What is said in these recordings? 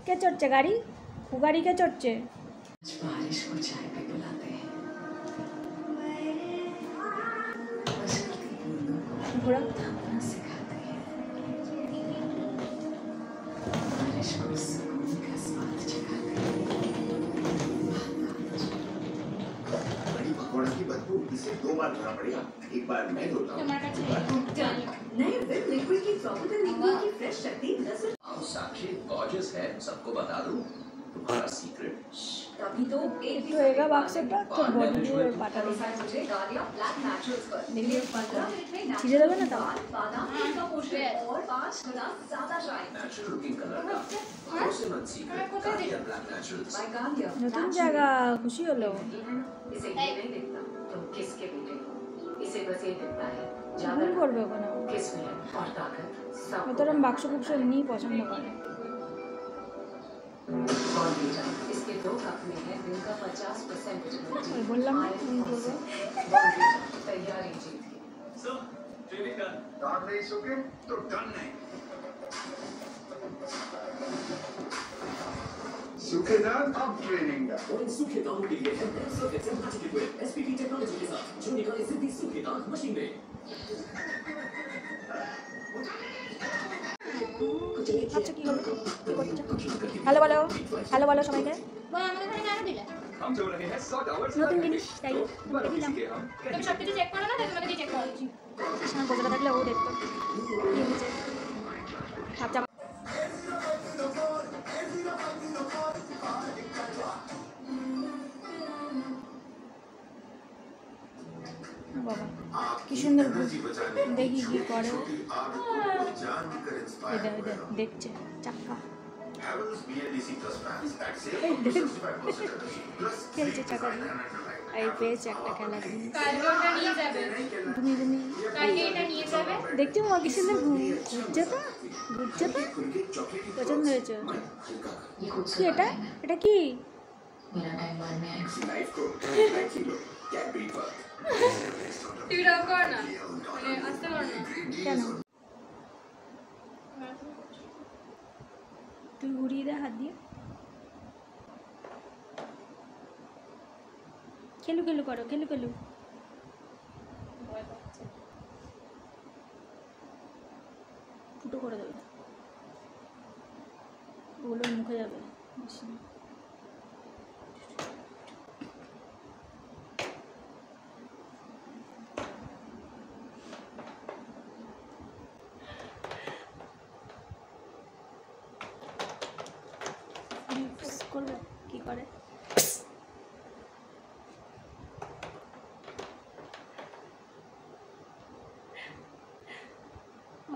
কে চড়ছে গাড়ি? গাড়ি কে চড়ছে? बारिश को चाय पे बुलाते हैं ঘোরা अपना सिखाते हैं बारिश को सुकून का स्वाद चखाते हैं बड़ी पकौड़ा की बदबू इसे 2 बार धोना पड़ेगा। एक बार मैं धोता हूँ। नए विम लिक्विड की ट्रॉपिकल लिक्विड की फ्रेश शक्ति साक्षी गॉर्जियस है, सबको बता दूं तुम्हारा सीक्रेट। तभी तो एक একটু এগা বাক্সটা তো বডি দিয়ে পাটা দিয়ে मुझे गालिया ब्लैक नेचुरल्स पर देखिए 15 मिनट में ছিঁড়ে দেবে না তো? बादाम का पोषण और 5 गुना ज्यादा शाइन नेचुरल लुकिंग कलर का भरोसेमंद सीक्रेट गार्नियर ब्लैक नेचुरल्स। बाय गालिया নতুন জায়গা খুশি হলো। इसे ये नहीं दिखता तुम किसके बेटे हो इसे बस ये दिखता है ভুল ज्यादा করবে ওখানে किस्म और ताकत सब ওতরম বাক্স কুক্স এমনিই পছন্দ করে। इसके 2 कप में है दिन का 50% विटामिन ওই বললাম না তুমি করবে। तैयारी जीत की सो ट्रेनिंग का दांत नहीं सूखे तो डन नहीं। सूखे दांत अब ट्रेनिंग का। और इन सूखे दांतों के लिए है सर्फेक्स सिंथेटिक लिक्विड एसपीटी टेक्नोलॉजी के साथ जो निकाले जिद्दी सूखे दांत मशीन में। আচ্ছা কি হলো? কি করছো? হ্যালো বলো, হ্যালো বলো সবাইকে। আমাদের এখানে কেন দিলে? हम जो रहे हैं 100 आवर्स নতুন জিনিস তাই তোমাকে দিলাম। তুমি সব কিছু চেক করো না, তাই তোমাকে চেক করাচ্ছি। আমার গোজরা থাকলে ও দেখতো কি হয়েছে। চাপ চাপ বাবা কি সুন্দর দেখি কি করে। এটা এটা দেখছে চাক্কা খেলছে চাকা দিয়ে। এই পেয়েছে একটা খেলা জিনিস কালকে ওটা নিয়ে যাবে, ঘুমি ঘুমি কালকে এটা নিয়ে যাবে। দেখছি মা কি সুন্দর ঘুরছে তো ঘুরছে তো পছন্দ হয়েছে। কি এটা? এটা কি? मेरा टाइम बाद में आएगा लाइफ को कैडबरी पर তুই রাও কর না, মানে আসতে পার না কেন তুই ঘুরিয়ে দে হাত দিয়ে। খেলু খেলু করো, খেলু খেলু। ফুটো করে দেবে, ওগুলো মুখে যাবে। করবে কি করে?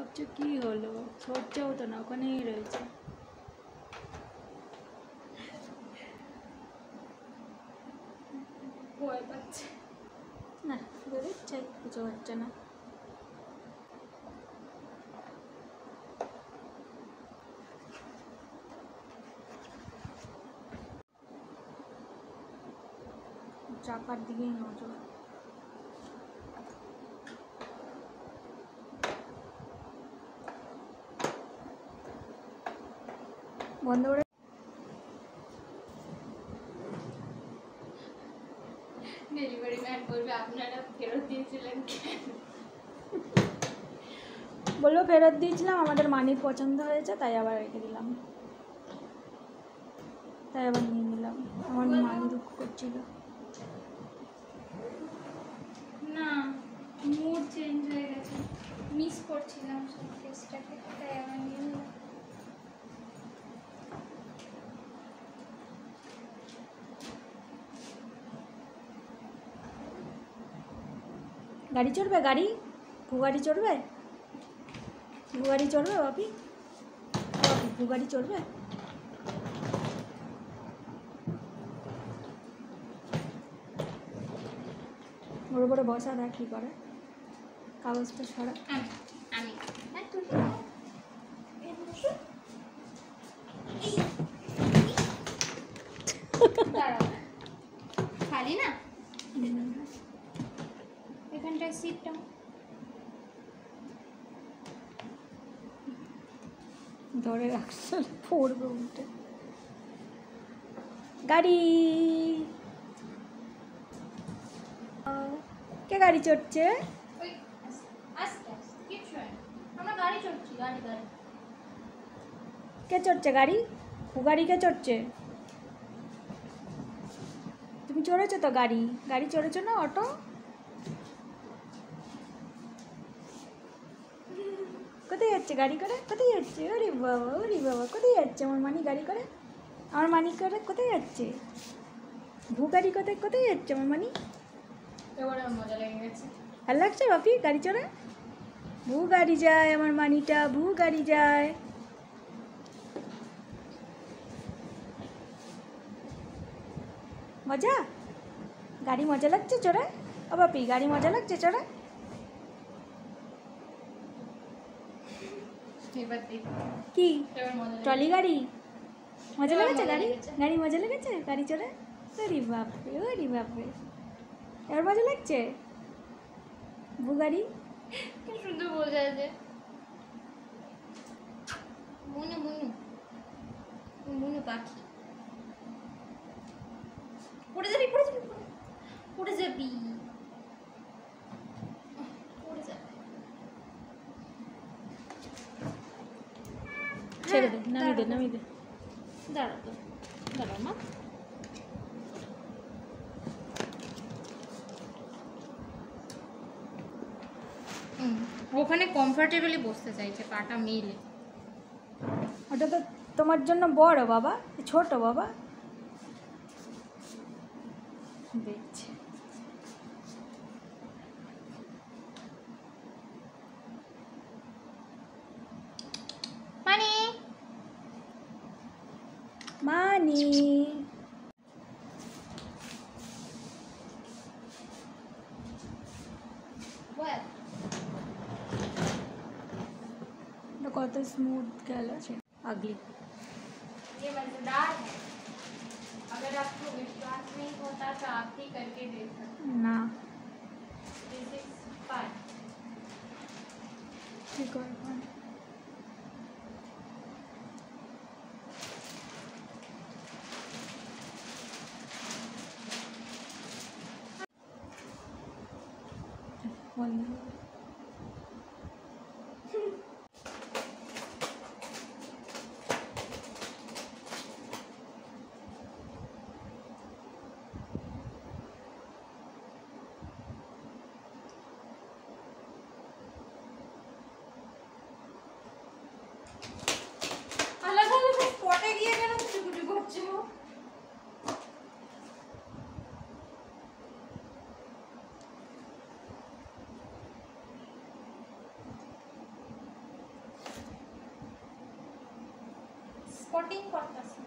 আচ্ছা কি হলো? সরছেও তো না, ওখানেই রয়েছে। ভয় পাচ্ছে না বেরোচ্ছে, কিছু হচ্ছে না। চাকার দিকেই নজর। বন্ধ করে ডেলিভারি ম্যান বলবে আপনারা ফেরত দিয়েছিলেন কেন? বললো ফেরত দিয়েছিলাম, আমাদের মানির পছন্দ হয়েছে তাই আবার রেখে দিলাম, তাই আবার নিয়ে নিলাম। আমার মানি দুঃখ করছিল। না, মুড চেঞ্জ হয়ে গেছে, মিস করছিলাম সব কেসটাকে, তাই আমার নিয়ে নিলাম। গাড়ি চড়বে? গাড়ি গাড়ি চড়বে? গাড়ি চড়বে বাপি? গাড়ি চড়বে? ওর উপরে বসা দেখ কী করে, কাগজটা সরা। আমি দাঁড়াও, খালি না এখানটায় সিটটা। ধরে রাখছে, পড়বে উল্টে। গাড়ি, কে গাড়ি চড়ছে? ওই আস্তে আস্তে কিচ্ছু হয় না। আমরা গাড়ি চড়ছি, গাড়ি গাড়ি। কে চড়ছে গাড়ি? গাড়ি কে চড়ছে? তুমি চড়েছো তো গাড়ি? গাড়ি চড়েছো না? অটো? কোথায় যাচ্ছে গাড়ি করে? কোথায় যাচ্ছে? ওরে বাবা, ওরে বাবা, কোথায় যাচ্ছে আমার মানি গাড়ি করে? আমার মানি করে কোথায় যাচ্ছে? ভূ গাড়ি কোথায় কোথায় যাচ্ছে আমার মানি? এবারে আমার মজা লেগে গেছে। ভালো লাগছে বাপি গাড়ি চড়ে? ভূ গাড়ি যায় আমার মানিটা, ভূ গাড়ি যায়। মজা? গাড়ি মজা লাগছে চড়ে? ও বাপি গাড়ি মজা লাগছে চড়ে? এবার দেখ, কি এবার মজা লেগে ট্রলি গাড়ি মজা এবার লেগেছে? মজা গাড়ি লেগেছে। গাড়ি মজা লেগেছে গাড়ি চড়ে? ওরে বাপরে, ওরে বাপরে, এবার মজা লাগছে? ভূ গাড়ি কি সুন্দর বোঝা যায়। মুনু মুনু মুনু পাখি। পড়ে যাবি, পড়ে যাবি, পড়ে যাবি, পড়ে যাবি। ছেড়ে দে, নামিয়ে দে, নামিয়ে দে। দাঁড়া তো, দাঁড়া মা। ওখানে কমফোর্টেবলি বসতে চাইছে, পাটা মেলে। ওটা তো তোমার জন্য বড় বাবা, ছোট বাবা। দেখছে মানে মানি। বল। কত স্মুথ গেল সে আগলি। ये मजेदार है। अगर आपको विश्वास नहीं होता तो आप भी करके देख सकते না हैं। This is fun. কি করবো? বল। अलग अलग स्पॉटे गए কেন কুচি করছো? স্পটিং করতেছে।